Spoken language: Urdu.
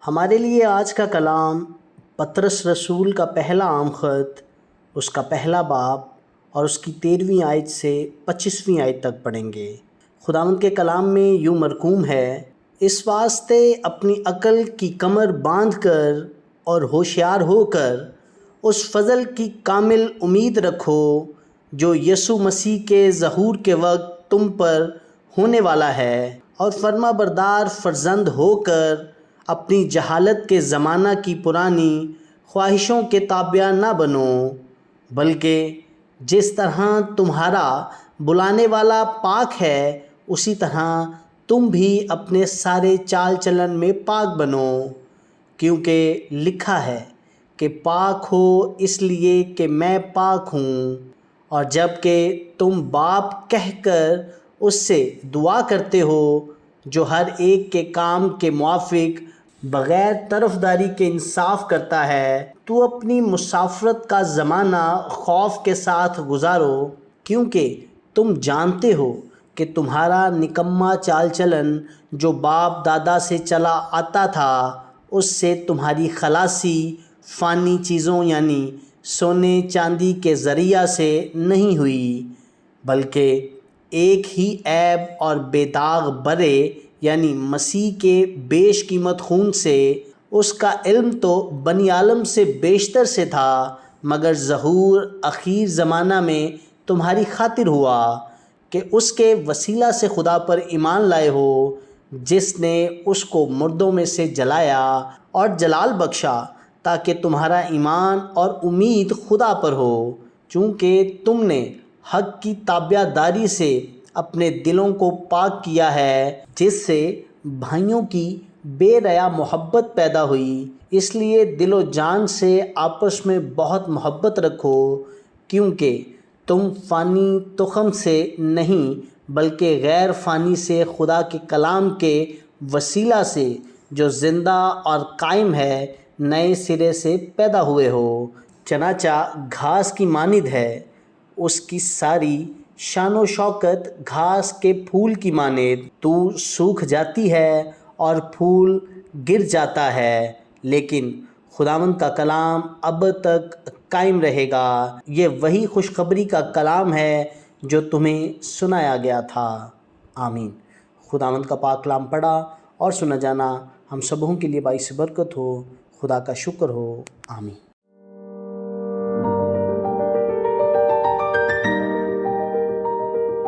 ہمارے لیے آج کا کلام پطرس رسول کا پہلا عام خط، اس کا پہلا باب اور اس کی 13ویں آیت سے 25ویں آیت تک پڑھیں گے۔ خداوند کے کلام میں یوں مرقوم ہے: اس واسطے اپنی عقل کی کمر باندھ کر اور ہوشیار ہو کر اس فضل کی کامل امید رکھو جو یسوع مسیح کے ظہور کے وقت تم پر ہونے والا ہے، اور فرما بردار فرزند ہو کر اپنی جہالت کے زمانہ کی پرانی خواہشوں کے تابع نہ بنو، بلکہ جس طرح تمہارا بلانے والا پاک ہے اسی طرح تم بھی اپنے سارے چال چلن میں پاک بنو، کیونکہ لکھا ہے کہ پاک ہو اس لیے کہ میں پاک ہوں۔ اور جب کہ تم باپ کہہ کر اس سے دعا کرتے ہو جو ہر ایک کے کام کے موافق بغیر طرفداری کے انصاف کرتا ہے، تو اپنی مسافرت کا زمانہ خوف کے ساتھ گزارو، کیونکہ تم جانتے ہو کہ تمہارا نکما چال چلن جو باپ دادا سے چلا آتا تھا، اس سے تمہاری خلاصی فانی چیزوں یعنی سونے چاندی کے ذریعہ سے نہیں ہوئی، بلکہ ایک ہی عیب اور بے داغ برے یعنی مسیح کے بیش قیمت خون سے۔ اس کا علم تو بنی عالم سے بیشتر سے تھا، مگر ظہور اخیر زمانہ میں تمہاری خاطر ہوا کہ اس کے وسیلہ سے خدا پر ایمان لائے ہو، جس نے اس کو مردوں میں سے جلایا اور جلال بخشا، تاکہ تمہارا ایمان اور امید خدا پر ہو، چونکہ تم نے حق کی تابع داری سے اپنے دلوں کو پاک کیا ہے، جس سے بھائیوں کی بے ریا محبت پیدا ہوئی۔ اس لیے دل و جان سے آپس میں بہت محبت رکھو، کیونکہ تم فانی تخم سے نہیں بلکہ غیر فانی سے خدا کے کلام کے وسیلہ سے جو زندہ اور قائم ہے نئے سرے سے پیدا ہوئے ہو۔ چنانچہ گھاس کی مانند ہے، اس کی ساری شان و شوکت گھاس کے پھول کی مانند، تو سوکھ جاتی ہے اور پھول گر جاتا ہے، لیکن خداوند کا کلام اب تک قائم رہے گا۔ یہ وہی خوشخبری کا کلام ہے جو تمہیں سنایا گیا تھا۔ آمین۔ خداوند کا پاک کلام پڑھا اور سنا جانا ہم سبوں کے لیے باعث برکت ہو۔ خدا کا شکر ہو۔ آمین۔